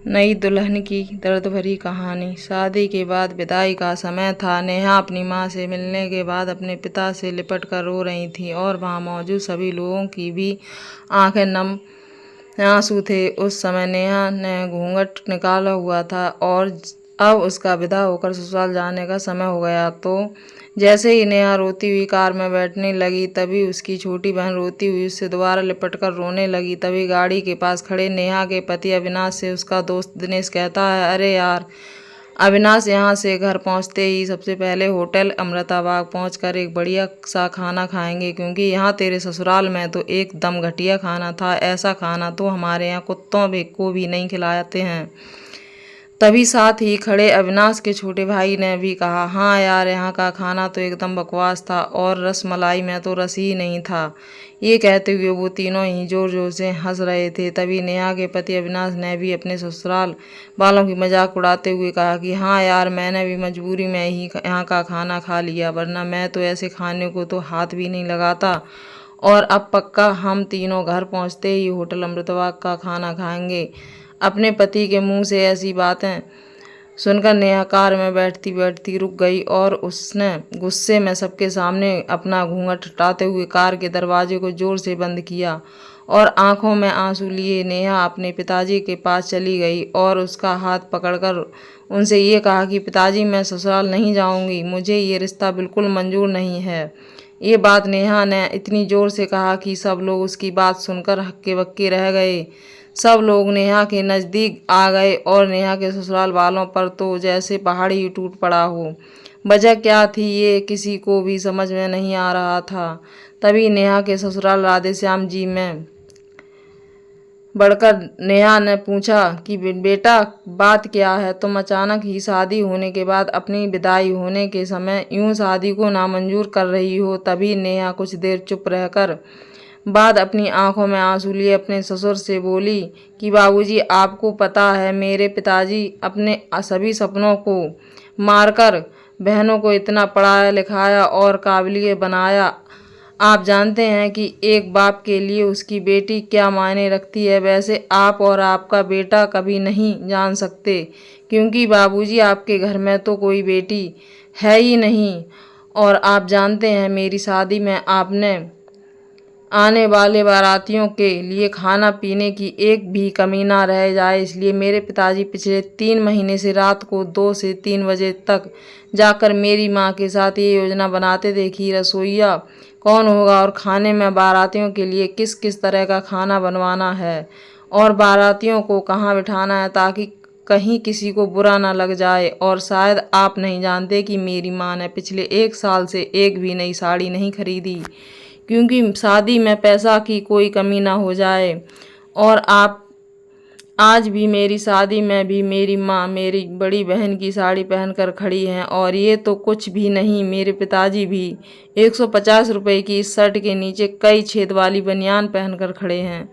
नई दुल्हन की दर्द भरी कहानी। शादी के बाद विदाई का समय था। नेहा अपनी माँ से मिलने के बाद अपने पिता से लिपट कर रो रही थी और वहाँ मौजूद सभी लोगों की भी आंखें नम आंसू थे। उस समय नेहा ने घूंघट निकाला हुआ था और अब उसका विदा होकर ससुराल जाने का समय हो गया। तो जैसे ही नेहा रोती हुई कार में बैठने लगी, तभी उसकी छोटी बहन रोती हुई उससे दोबारा लिपटकर रोने लगी। तभी गाड़ी के पास खड़े नेहा के पति अविनाश से उसका दोस्त दिनेश कहता है, अरे यार अविनाश, यहाँ से घर पहुँचते ही सबसे पहले होटल अमृताबाग पहुँचकर एक बढ़िया सा खाना खाएंगे, क्योंकि यहाँ तेरे ससुराल में तो एकदम घटिया खाना था। ऐसा खाना तो हमारे यहाँ कुत्तों को भी नहीं खिलाते हैं। तभी साथ ही खड़े अविनाश के छोटे भाई ने भी कहा, हाँ यार, यहाँ का खाना तो एकदम बकवास था और रसमलाई में तो रस ही नहीं था। ये कहते हुए वो तीनों ही जोर जोर से हंस रहे थे। तभी नेहा के पति अविनाश ने भी अपने ससुराल वालों की मजाक उड़ाते हुए कहा कि हाँ यार, मैंने भी मजबूरी में ही यहाँ का खाना खा लिया, वरना मैं तो ऐसे खाने को तो हाथ भी नहीं लगाता। और अब पक्का हम तीनों घर पहुँचते ही होटल अमृतबाग का खाना खाएंगे। अपने पति के मुंह से ऐसी बातें सुनकर नेहा कार में बैठती बैठती रुक गई और उसने गुस्से में सबके सामने अपना घूंघट हटाते हुए कार के दरवाजे को जोर से बंद किया और आंखों में आंसू लिए नेहा अपने पिताजी के पास चली गई और उसका हाथ पकड़कर उनसे ये कहा कि पिताजी, मैं ससुराल नहीं जाऊंगी, मुझे ये रिश्ता बिल्कुल मंजूर नहीं है। ये बात नेहा ने इतनी ज़ोर से कहा कि सब लोग उसकी बात सुनकर हक्के बक्के रह गए। सब लोग नेहा के नज़दीक आ गए और नेहा के ससुराल वालों पर तो जैसे पहाड़ ही टूट पड़ा हो। वजह क्या थी ये किसी को भी समझ में नहीं आ रहा था। तभी नेहा के ससुराल राधेश्याम जी में बढ़कर नेहा ने पूछा कि बेटा, बात क्या है? तुम अचानक ही शादी होने के बाद अपनी विदाई होने के समय यूं शादी को नामंजूर कर रही हो। तभी नेहा कुछ देर चुप रहकर बाद अपनी आंखों में आंसू लिए अपने ससुर से बोली कि बाबूजी, आपको पता है मेरे पिताजी अपने सभी सपनों को मारकर बहनों को इतना पढ़ाया लिखाया और काबिल बनाया। आप जानते हैं कि एक बाप के लिए उसकी बेटी क्या मायने रखती है। वैसे आप और आपका बेटा कभी नहीं जान सकते, क्योंकि बाबूजी आपके घर में तो कोई बेटी है ही नहीं। और आप जानते हैं मेरी शादी में आपने आने वाले बारातियों के लिए खाना पीने की एक भी कमी ना रह जाए, इसलिए मेरे पिताजी पिछले 3 महीने से रात को 2 से 3 बजे तक जाकर मेरी माँ के साथ ये योजना बनाते थे कि रसोइया कौन होगा और खाने में बारातियों के लिए किस किस तरह का खाना बनवाना है और बारातियों को कहाँ बिठाना है, ताकि कहीं किसी को बुरा ना लग जाए। और शायद आप नहीं जानते कि मेरी माँ ने पिछले 1 साल से एक भी नई साड़ी नहीं खरीदी, क्योंकि शादी में पैसा की कोई कमी ना हो जाए। और आप आज भी मेरी शादी में भी मेरी माँ मेरी बड़ी बहन की साड़ी पहनकर खड़ी हैं। और ये तो कुछ भी नहीं, मेरे पिताजी भी 150 रुपये की इस शर्ट के नीचे कई छेद वाली बनियान पहनकर खड़े हैं।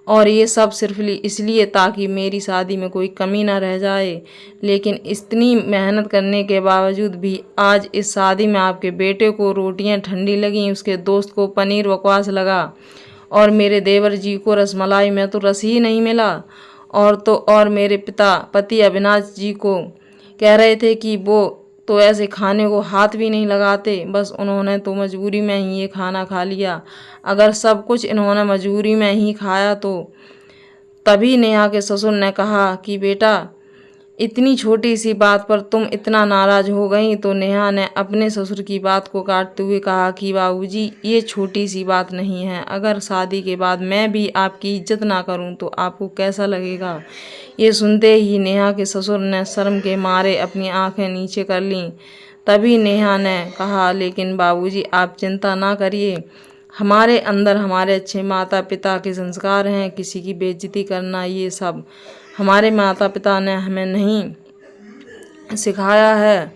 और ये सब सिर्फ इसलिए ताकि मेरी शादी में कोई कमी ना रह जाए। लेकिन इतनी मेहनत करने के बावजूद भी आज इस शादी में आपके बेटे को रोटियां ठंडी लगीं, उसके दोस्त को पनीर बकवास लगा और मेरे देवर जी को रसमलाई में तो रस ही नहीं मिला। और मेरे पति अविनाश जी को कह रहे थे कि वो तो ऐसे खाने को हाथ भी नहीं लगाते, बस उन्होंने तो मजबूरी में ही ये खाना खा लिया। अगर सब कुछ इन्होंने मजबूरी में ही खाया तो। तभी नेहा के ससुर ने कहा कि बेटा, इतनी छोटी सी बात पर तुम इतना नाराज हो गई। तो नेहा ने अपने ससुर की बात को काटते हुए कहा कि बाबूजी, ये छोटी सी बात नहीं है। अगर शादी के बाद मैं भी आपकी इज्जत ना करूं तो आपको कैसा लगेगा? ये सुनते ही नेहा के ससुर ने शर्म के मारे अपनी आंखें नीचे कर लीं। तभी नेहा ने कहा, लेकिन बाबूजी, आप चिंता ना करिए, हमारे अंदर हमारे अच्छे माता पिता के संस्कार हैं। किसी की बेइज्जती करना ये सब हमारे माता पिता ने हमें नहीं सिखाया है।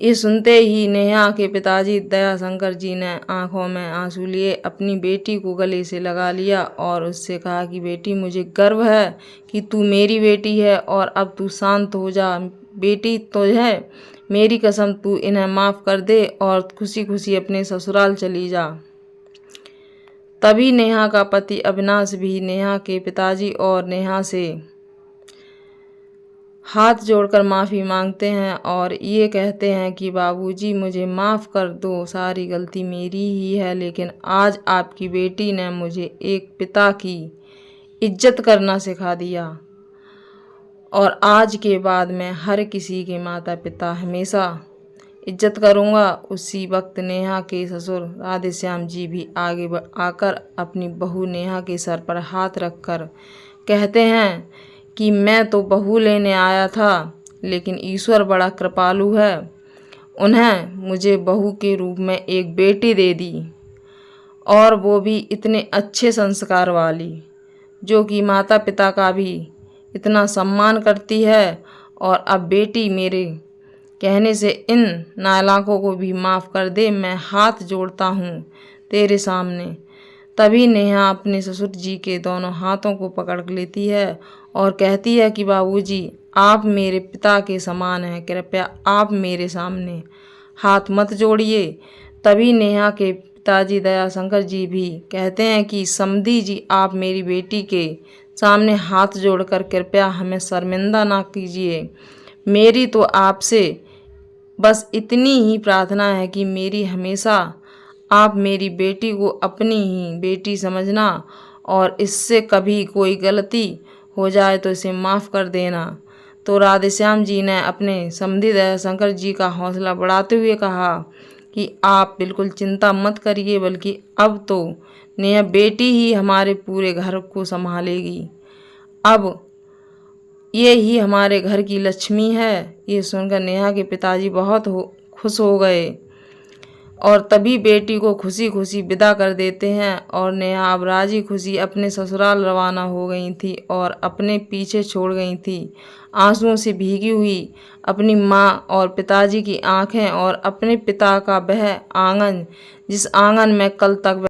ये सुनते ही नेहा के पिताजी दयाशंकर जी ने आंखों में आंसू लिए अपनी बेटी को गले से लगा लिया और उससे कहा कि बेटी, मुझे गर्व है कि तू मेरी बेटी है और अब तू शांत हो जा। बेटी तो है, मेरी कसम, तू इन्हें माफ़ कर दे और खुशी खुशी अपने ससुराल चली जा। तभी नेहा का पति अविनाश भी नेहा के पिताजी और नेहा से हाथ जोड़कर माफ़ी मांगते हैं और ये कहते हैं कि बाबूजी मुझे माफ़ कर दो, सारी गलती मेरी ही है, लेकिन आज आपकी बेटी ने मुझे एक पिता की इज्जत करना सिखा दिया और आज के बाद मैं हर किसी के माता पिता हमेशा इज्जत करूँगा। उसी वक्त नेहा के ससुर राधेश्याम जी भी आगे आकर अपनी बहू नेहा के सर पर हाथ रखकर कहते हैं कि मैं तो बहू लेने आया था, लेकिन ईश्वर बड़ा कृपालु है, उन्हें मुझे बहू के रूप में एक बेटी दे दी, और वो भी इतने अच्छे संस्कार वाली, जो कि माता पिता का भी इतना सम्मान करती है। और अब बेटी मेरे कहने से इन नालायकों को भी माफ़ कर दे, मैं हाथ जोड़ता हूँ तेरे सामने। तभी नेहा अपने ससुर जी के दोनों हाथों को पकड़ लेती है और कहती है कि बाबूजी आप मेरे पिता के समान हैं, कृपया आप मेरे सामने हाथ मत जोड़िए। तभी नेहा के पिताजी दयाशंकर जी भी कहते हैं कि समधी जी आप मेरी बेटी के सामने हाथ जोड़कर कृपया हमें शर्मिंदा ना कीजिए। मेरी तो आपसे बस इतनी ही प्रार्थना है कि मेरी हमेशा आप मेरी बेटी को अपनी ही बेटी समझना, और इससे कभी कोई गलती हो जाए तो इसे माफ़ कर देना। तो राधेश्याम जी ने अपने समधी दयाशंकर जी का हौसला बढ़ाते हुए कहा कि आप बिल्कुल चिंता मत करिए, बल्कि अब तो नेहा बेटी ही हमारे पूरे घर को संभालेगी। अब ये ही हमारे घर की लक्ष्मी है। ये सुनकर नेहा के पिताजी बहुत खुश हो गए और तभी बेटी को खुशी खुशी विदा कर देते हैं। और नेहा अब राजी खुशी अपने ससुराल रवाना हो गई थी और अपने पीछे छोड़ गई थी आंसुओं से भीगी हुई अपनी माँ और पिताजी की आंखें और अपने पिता का वह आंगन, जिस आंगन में कल तक